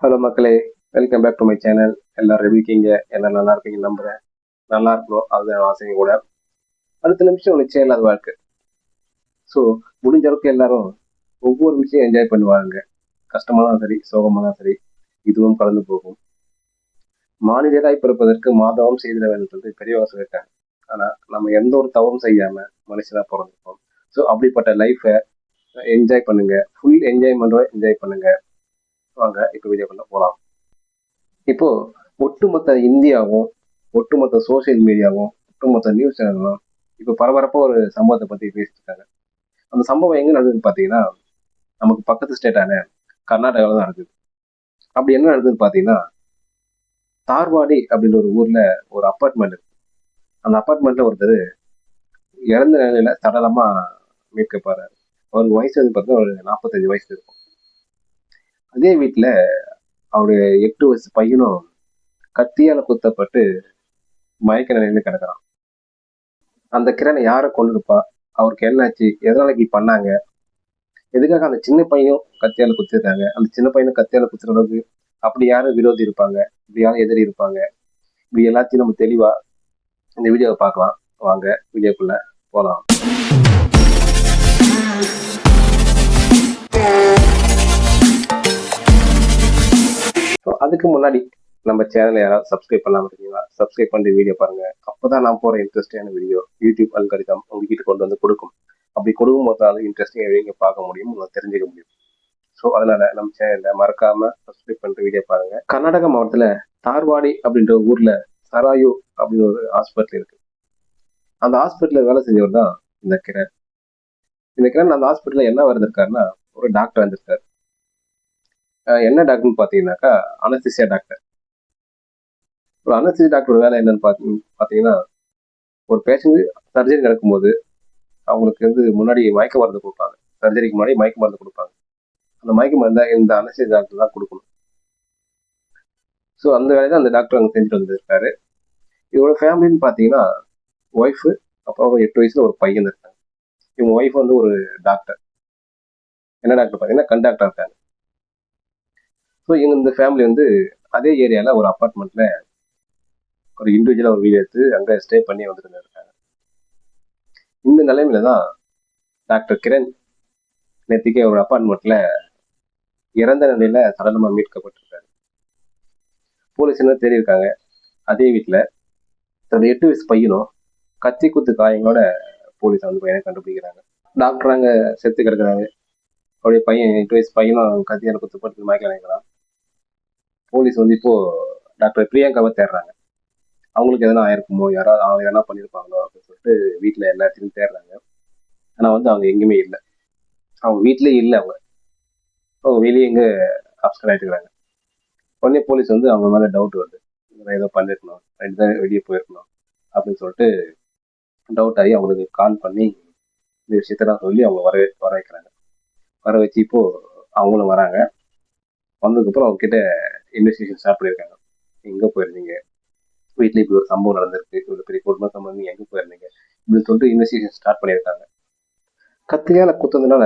Hello மக்களே, welcome back to my channel. எல்லாரும் எப்படி இருக்கீங்க? எல்லாம் நல்லா இருக்கீங்க நம்புறேன். நல்லா இருக்கணும், அதுதான் ஆசைங்க கூட. அடுத்த நிமிஷம் நிச்சயம் இல்லாத வாழ்க்கை. ஸோ முடிஞ்ச அளவுக்கு எல்லாரும் ஒவ்வொரு விஷயம் என்ஜாய் பண்ணுவாங்க. கஷ்டமா தான் சரி, சோகமா தான் சரி, இதுவும் கலந்து போகும். மாநிலராய் பிறப்பதற்கு மாதவம் செய்திட வேண்டும் சொல்லிட்டு பெரியவங்க சொல்லியிருக்காங்க. ஆனா நம்ம எந்த ஒரு தவறும் செய்யாம மனுஷனா பிறந்திருக்கோம். ஸோ அப்படிப்பட்ட லைஃபை என்ஜாய் பண்ணுங்க. ஃபுல் என்ஜாய்மெண்ட்டோட என்ஜாய் பண்ணுங்க. வாங்க இப்போ வீடியோக்குள்ள போகலாம். இப்போ ஒட்டுமொத்த இந்தியாவும், ஒட்டுமொத்த சோசியல் மீடியாவும், ஒட்டுமொத்த நியூஸ் சேனல்களும் இப்போ பரபரப்பா ஒரு சம்பவத்தை பத்தி பேசிட்டு இருக்காங்க. அந்த சம்பவம் எங்க நடக்குதுன்னு பாத்தீங்கன்னா, நமக்கு பக்கத்து ஸ்டேட்டான கர்நாடகாவில் தான் நடக்குது. அப்படி என்ன நடக்குதுன்னு பாத்தீங்கன்னா, தார்வாடி அப்படின்ற ஒரு ஊர்ல ஒரு அப்பார்ட்மெண்ட் இருக்கு. அந்த அப்பார்ட்மெண்ட்ல ஒருத்தர் இறந்த நிலையில சடலமா மீட்கப்படுறாரு. அவருக்கு வயசு வந்து பார்த்தீங்கன்னா ஒரு 45 வயசு இருக்கும். அதே வீட்டுல அவருடைய 8 வயசு பையனும் கத்தியால குத்தப்பட்டு மயக்க நிலையில கிடக்குறான். அந்த கிரணை யாரை கொண்டிருப்பா, அவருக்கு என்னாச்சு, எதனால இப்படி பண்ணாங்க, எதுக்காக அந்த சின்ன பையனும் கத்தியால குத்திருக்காங்க, அந்த சின்ன பையனும் கத்தியால குத்துற அளவுக்கு அப்படி யாரும் விரோதி இருப்பாங்க, இப்படி யாரும் எதிரி இருப்பாங்க, இப்படி எல்லாத்தையும் நம்ம தெளிவா இந்த வீடியோவை பார்க்கலாம். வாங்க வீடியோக்குள்ள போகலாம். அதுக்கு முன்னாடி நம்ம சேனலை யாராவது சப்ஸ்கிரைப் பண்ணாம இருக்கீங்களா? சப்ஸ்கிரைப் பண்ணி வீடியோ பாருங்க. அப்பதான் நான் போற இன்ட்ரெஸ்டிங்கான வீடியோ யூடியூப் அல்காரிதம் உங்ககிட்ட கொண்டு வந்து கொடுக்கும். அப்படி கொடுக்கும் போது அது இன்ட்ரெஸ்டிங் வீடியோ பார்க்க முடியும், உங்களுக்கு தெரிஞ்சுக்க முடியும். ஸோ அதனால நம்ம சேனலை மறக்காம சப்ஸ்கிரைப் பண்ணிட்டு வீடியோ பாருங்க. கர்நாடகா மாவட்டத்துல தார்வாடி அப்படின்ற ஊர்ல சராயு அப்படின்னு ஒரு ஹாஸ்பிட்டல் இருக்கு. அந்த ஹாஸ்பிட்டல்ல வேலை செஞ்சவர் தான் இந்த கிரண். இந்த கிரண் அந்த ஹாஸ்பிட்டல்ல என்ன வந்திருக்காருன்னா ஒரு டாக்டர் வந்திருக்காரு. என்ன டாக்டர்னு பாத்தீங்கன்னாக்கா அனஸ்தீசியா டாக்டர். ஒரு அனஸ்தீசியா டாக்டர் வேலை என்னன்னு பாத்தீங்கன்னா, ஒரு பேஷண்ட் சர்ஜரி நடக்கும்போது அவங்களுக்கு வந்து முன்னாடி மயக்க மருந்து கொடுப்பாங்க. சர்ஜரிக்கு முன்னாடி மயக்க மருந்து கொடுப்பாங்க. அந்த மயக்க மருந்தை இந்த அனஸ்தீசியா டாக்டர் தான் கொடுக்கணும். ஸோ அந்த வேலையை தான் அந்த டாக்டர் அங்கே செஞ்சுட்டு வந்திருக்காரு. இவரோட ஃபேமிலின்னு பார்த்தீங்கன்னா ஒய்ஃபு, அப்புறம் ஒரு 8 வயசுல ஒரு பையன் இருக்காங்க. இவங்க ஒய்ஃப் வந்து ஒரு டாக்டர். என்ன டாக்டர் பார்த்தீங்கன்னா கண்டாக்டர் இருக்காங்க. ஸோ இவங்க இந்த ஃபேமிலி வந்து அதே ஏரியாவில் ஒரு அப்பார்ட்மெண்ட்ல ஒரு இண்டிவிஜுவலாக ஒரு வீடு எடுத்து அங்கே ஸ்டே பண்ணி வந்துட்டு இருக்காங்க. இந்த நிலைமையில தான் டாக்டர் கிரண் நேற்றுக்கே ஒரு அப்பார்ட்மெண்ட்ல இறந்த நிலையில சடலமா மீட்கப்பட்டிருக்காரு. போலீஸ் என்ன தேடியிருக்காங்க. அதே வீட்டில் தன்னோட 8 வயசு பையனும் கத்தி குத்து காயங்களோட போலீஸ் வந்து பையனை கண்டுபிடிக்கிறாங்க. டாக்டர் அங்கே செத்து கிடக்குறாங்க. அவருடைய பையன் 8 வயசு பையனும் கத்தியால குத்துப்பட்டு மயக்க நினைக்கிறான். போலீஸ் வந்து இப்போ டாக்டர் பிரியங்காவை தேடுறாங்க. அவங்களுக்கு எதனா ஆயிருக்குமோ, யாராவது அவங்க எதனா பண்ணியிருப்பாங்களோ அப்படின்னு சொல்லிட்டு வீட்டில் எல்லாத்தையும் தேடுறாங்க. ஆனால் வந்து அவங்க எங்கேயுமே இல்லை. அவங்க வீட்லேயே இல்லை. அவங்க வெளியே எங்கே அப்சர் ஆகிட்டு இருக்கிறாங்க. உடனே போலீஸ் வந்து அவங்க மேலே டவுட் வருது. ஏதோ பண்ணிருக்கணும், ரெண்டு தான் வெளியே போயிருக்கணும் அப்படின்னு சொல்லிட்டு டவுட் ஆகி அவங்களுக்கு கால் பண்ணி இந்த விஷயத்தெல்லாம் சொல்லி அவங்க வர வைக்கிறாங்க. வர வச்சு இப்போ அவங்களும் வராங்க. வந்ததுக்கப்புறம் அவங்க கிட்ட இன்வெஸ்டிகேஷன் ஸ்டார்ட் பண்ணியிருக்காங்க. எங்கே போயிருந்தீங்க, வீட்டில் இப்படி ஒரு சம்பவம் நடந்திருக்கு, இவ்வளோ பெரிய குடும்ப சம்பவம், நீங்கள் எங்கே போயிருந்தீங்க இப்படின்னு சொல்லிட்டு இன்வெஸ்டிகேஷன் ஸ்டார்ட் பண்ணியிருக்காங்க. கத்தியால குத்துறதுனால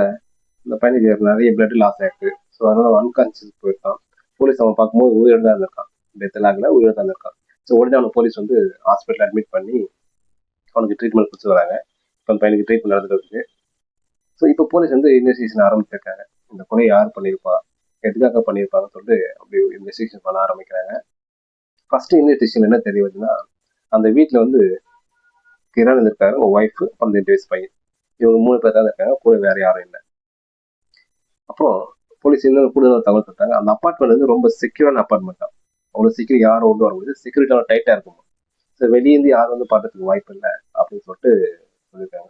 இந்த பையனுக்கு நிறைய பிளட் லாஸ் ஆயிருக்கு. ஸோ அதனால அன்கான்சியஸ் போயிருக்கான். போலீஸ் அவன் பார்க்கும்போது உயிரோடு தான் இருந்திருக்கான். டெத்தில் ஆகல, உயிரோடு தான் இருந்திருக்கான். ஸோ உடனே அவனை போலீஸ் வந்து ஹாஸ்பிட்டல் அட்மிட் பண்ணி அவனுக்கு ட்ரீட்மெண்ட் கொடுத்து வராங்க. இப்போ அந்த பையனுக்கு ட்ரீட்மெண்ட் நடந்துருக்கு. ஸோ இப்போ போலீஸ் வந்து இன்வெஸ்டிகேஷன் ஆரம்பிச்சிருக்காங்க. இந்த கொலை யார் பண்ணியிருப்பா, எதுக்காக பண்ணியிருப்பாங்கன்னு சொல்லிட்டு அப்படி இன்வெஸ்டிகேஷன் பண்ண ஆரம்பிக்கிறாங்க. ஃபர்ஸ்ட் இன்வெஸ்டிகேஷன் என்ன தெரிய வருதுன்னா, அந்த வீட்டில் வந்து கிரண் இருந்திருக்காரு, உங்க ஒய்ஃப், அப்புறம் 8 வயசு பையன். இவங்க 3 பேர் தான் இருக்காங்க, கூட வேற யாரும் இல்லை. அப்புறம் போலீஸ் இன்னும் கூடுதல் தகவல் சொல்லிட்டாங்க. அந்த அப்பார்ட்மெண்ட் வந்து ரொம்ப செக்யூரான அப்பார்ட்மெண்ட் தான். அவ்வளோ சீக்கிரம் யாரும் ஒன்று வரும்போது செக்யூரிட்டி டைட்டாக இருக்கும். ஸோ வெளியேந்து யாரும் வந்து பார்க்கறதுக்கு வாய்ப்பு இல்லை அப்படின்னு சொல்லிட்டு சொல்லியிருக்காங்க.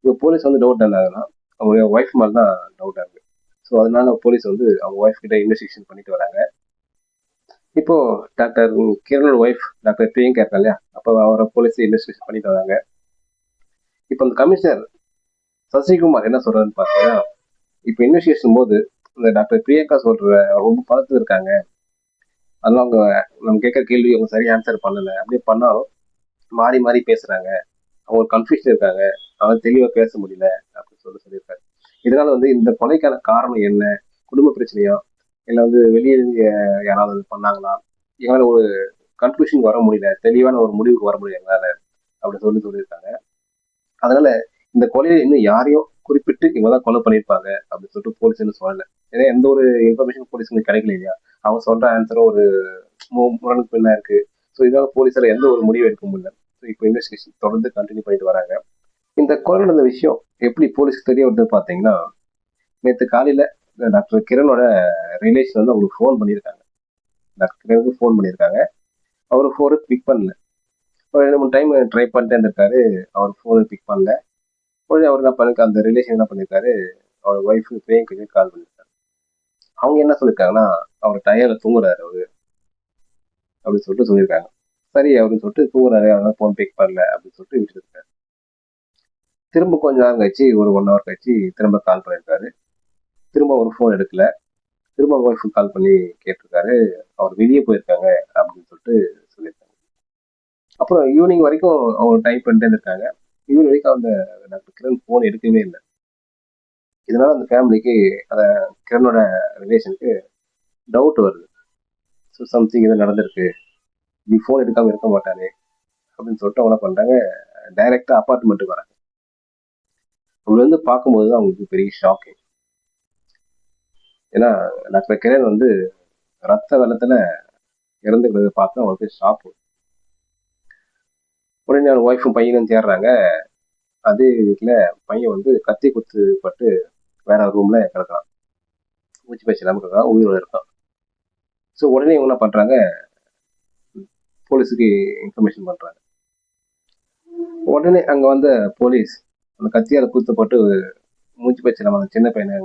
இப்போ போலீஸ் வந்து டவுட் இருந்தாங்கன்னா அவங்களுடைய ஒய்ஃப் மேலே தான் டவுட்டாக இருக்கு. ஸோ அதனால போலீஸ் வந்து அவங்க ஒய்ஃப் கிட்ட இன்வெஸ்டிகேஷன் பண்ணிட்டு வராங்க. இப்போ டாக்டர் கிரணோட ஒய்ஃப் டாக்டர் பிரியங்கா இருக்கா இல்லையா, அப்போ அவரை போலீஸ் இன்வெஸ்டிகேஷன் பண்ணிட்டு வராங்க. இப்போ அந்த கமிஷனர் சசிகுமார் என்ன சொல்றாருன்னு பார்த்தீங்கன்னா, இப்போ இன்வெஸ்டிகேஷன் போது இந்த டாக்டர் பிரியங்கா சொல்ற ரொம்ப பார்த்து இருக்காங்க, அதெல்லாம் அவங்க நம்ம கேட்குற கேள்வி அவங்க சரியா ஆன்சர் பண்ணலை, அப்படியே பண்ணாலும் மாறி மாறி பேசுறாங்க, அவங்க கன்ஃபியூஷன் இருக்காங்க, அவங்க தெளிவாக பேச முடியல அப்படின்னு சொல்லியிருக்காரு. இதனால வந்து இந்த கொலைக்கான காரணம் என்ன, குடும்ப பிரச்சனையா, இல்லை வந்து வெளியே யாராவது பண்ணாங்களா, எங்களால் ஒரு கன்க்ளூஷன் வர முடியல, தெளிவான ஒரு முடிவுக்கு வர முடியல எங்களால் அப்படின்னு சொல்லியிருக்காங்க. அதனால இந்த கொலையை இன்னும் யாரையும் குறிப்பிட்டு இவங்க தான் கொலை பண்ணியிருப்பாங்க அப்படின்னு சொல்லிட்டு போலீஸ் இன்னும் சொல்லலை. ஏன்னா எந்த ஒரு இன்ஃபர்மேஷன் போலீஸுக்கு கிடைக்கல இல்லையா. அவங்க சொல்ற ஆன்சரும் ஒரு முரணுக்கு பின்னா இருக்கு. ஸோ இதனால போலீஸால எந்த ஒரு முடிவு எடுக்க முடியல. ஸோ இப்போ இன்வெஸ்டிகேஷன் தொடர்ந்து கண்டினியூ பண்ணிட்டு வராங்க. இந்த கொலை நடந்த விஷயம் எப்படி போலீஸ்க்கு தெரிய வருதுன்னு பார்த்தீங்கன்னா, நேற்று காலையில டாக்டர் கிரனோட ரிலேஷன் வந்து அவங்களுக்கு ஃபோன் பண்ணியிருக்காங்க. டாக்டர் கிரனுக்கு ஃபோன் பண்ணியிருக்காங்க. அவர் ஃபோனை பிக் பண்ணல. ஒரு 2 3 டைம் ட்ரை பண்ணிட்டே இருந்திருக்காரு. அவர் ஃபோனை பிக் பண்ணல. உடனே அவர் என்ன பண்ணிருக்காரு, அந்த ரிலேஷன் என்ன பண்ணியிருக்காரு, அவர் ஒய்ஃப் பிரியங்காக்கு கால் பண்ணியிருக்காரு. அவங்க என்ன சொல்லியிருக்காங்கன்னா, அவர் டயர்ல தூங்குறாரு அவரு அப்படின்னு சொல்லிட்டு சொல்லியிருக்காங்க. சரி அப்படின்னு சொல்லிட்டு தூங்குறாரு, அதனால ஃபோன் பிக் பண்ணல அப்படின்னு சொல்லிட்டு விட்டுருக்காரு. திரும்ப கொஞ்ச நேரம் கழிச்சு ஒரு 1 ஹவர் கழிச்சு திரும்ப கால் பண்ணியிருக்காரு. திரும்ப ஒரு ஃபோன் எடுக்கல. திரும்ப ஒய்ஃபுக்கு கால் பண்ணி கேட்டிருக்காரு. அவர் வெளியே போயிருக்காங்க அப்படின்னு சொல்லிட்டு சொல்லியிருக்காங்க. அப்புறம் ஈவினிங் வரைக்கும் அவங்க டைப் பண்ணிட்டே இருந்திருக்காங்க. ஈவினிங் வரைக்கும் அந்த டாக்டர் கிரண் ஃபோன் எடுக்கவே இல்லை. இதனால அந்த ஃபேமிலிக்கு, அந்த கிரனோட ரிலேஷனுக்கு டவுட் வருது. ஸோ சம்திங் இது நடந்திருக்கு, நீ ஃபோன் எடுக்காம இருக்க மாட்டானே அப்படின்னு சொல்லிட்டு அவங்க என்ன பண்றாங்க, டைரக்டா அப்பார்ட்மெண்ட்டுக்கு வராங்க. அவங்க வந்து பார்க்கும்போது தான் அவங்களுக்கு பெரிய ஷாக்கிங். ஏன்னா டாக்டர் கிரண் வந்து ரத்த வெள்ளத்துல இறந்துக்கிறத பார்த்து அவங்களுக்கு ஷாக். உடனே அவங்க ஒய்ஃபும் பையனும் சேர்றாங்க. அதே வீட்டுல பையன் வந்து கத்தி குத்து பட்டு வேற ரூம்ல கிடக்கான். மூச்சு பேச்சு இல்லாம இருக்கான், உயிரோட இருக்கான். ஸோ உடனே இவங்க என்ன பண்றாங்க, போலீஸுக்கு இன்ஃபர்மேஷன் பண்றாங்க. உடனே அங்க வந்த போலீஸ் அந்த கத்தியால குத்தப்பட்டு மூச்சு பேச்சு இல்லாம அந்த சின்ன பையனை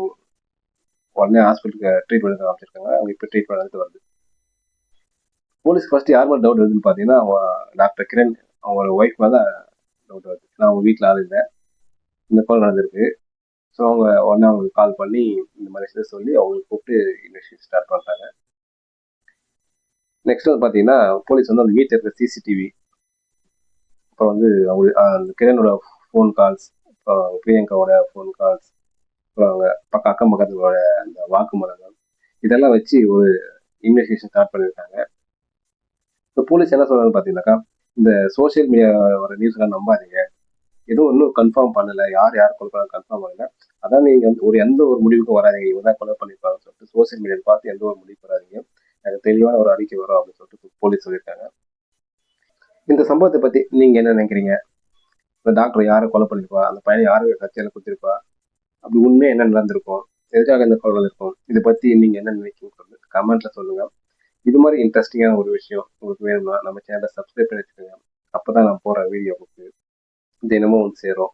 உடனே ஹாஸ்பிட்டலுக்கு ட்ரீட்மெண்ட் காமிச்சிருக்காங்க. அவங்க இப்போ ட்ரீட்மெண்ட் எடுத்து வருது. போலீஸ் ஃபர்ஸ்ட் யார் மேலே டவுட் வருதுன்னு பார்த்தீங்கன்னா, அவங்க டாக்டர் கிரண் அவங்களோட ஒய்ஃப் மேலே தான் டவுட் வருது. ஏன்னா அவங்க வீட்டில் ஆள் இல்லை, இந்த கொலை நடந்திருக்கு. ஸோ அவங்க உடனே அவங்களுக்கு கால் பண்ணி இந்த மாதிரி விஷயத்த சொல்லி அவங்களுக்கு கூப்பிட்டு இன்வெஸ்டிகேஷன் ஸ்டார்ட் பண்ணுறாங்க. நெக்ஸ்ட் வந்து பார்த்தீங்கன்னா, போலீஸ் வந்து அந்த வீட்டில் இருக்கிற சிசிடிவி, அப்புறம் வந்து அவங்க அந்த கிரனோட ஃபோன் கால்ஸ், அப்புறம் பிரியங்காவோட ஃபோன் கால்ஸ், அப்புறம் அவங்க அக்கம் பக்கங்களோட அந்த வாக்குமூலங்கள், இதெல்லாம் வச்சு ஒரு இன்வெஸ்டிகேஷன் ஸ்டார்ட் பண்ணியிருக்காங்க. இப்போ போலீஸ் என்ன சொல்றாங்கன்னு பார்த்தீங்கன்னாக்கா, இந்த சோசியல் மீடியா வர நியூஸ்லாம் நம்பாதீங்க, எதுவும் இன்னும் கன்ஃபார்ம் பண்ணல, யார் கொலை பண்ண கன்ஃபார்ம் பண்ணல, அதான் நீங்க வந்து எந்த ஒரு முடிவுக்கும் வராதிங்க, இவங்க தான் கொலை பண்ணியிருப்பாங்கன்னு சொல்லிட்டு சோசியல் மீடியா பார்த்து எந்த ஒரு முடிவுக்கு வராதிங்க, எனக்கு தெளிவான ஒரு அறிக்கை வரும் அப்படின்னு சொல்லிட்டு போலீஸ் சொல்லியிருக்காங்க. இந்த சம்பவத்தை பத்தி நீங்க என்ன நினைக்கிறீங்க? இந்த டாக்டர் யாரை கொலை பண்ணிருப்பா, அந்த பையனை யாரு கத்தியால குத்திருப்பா, அப்படி உண்மையா என்ன நடந்திருக்கும், எதுக்காக இந்த கொலை இருக்கும், இதை பத்தி நீங்க என்ன நினைக்கிறீங்க கமெண்ட்ல சொல்லுங்க. இது மாதிரி இன்ட்ரெஸ்டிங்கான ஒரு விஷயம் உங்களுக்கு வேணும்னா நம்ம சேனலை சப்ஸ்கிரைப் பண்ணி வச்சுக்கோங்க. அப்பதான் நான் போற வீடியோ உங்களுக்கு தினமும் வந்து சேரும்.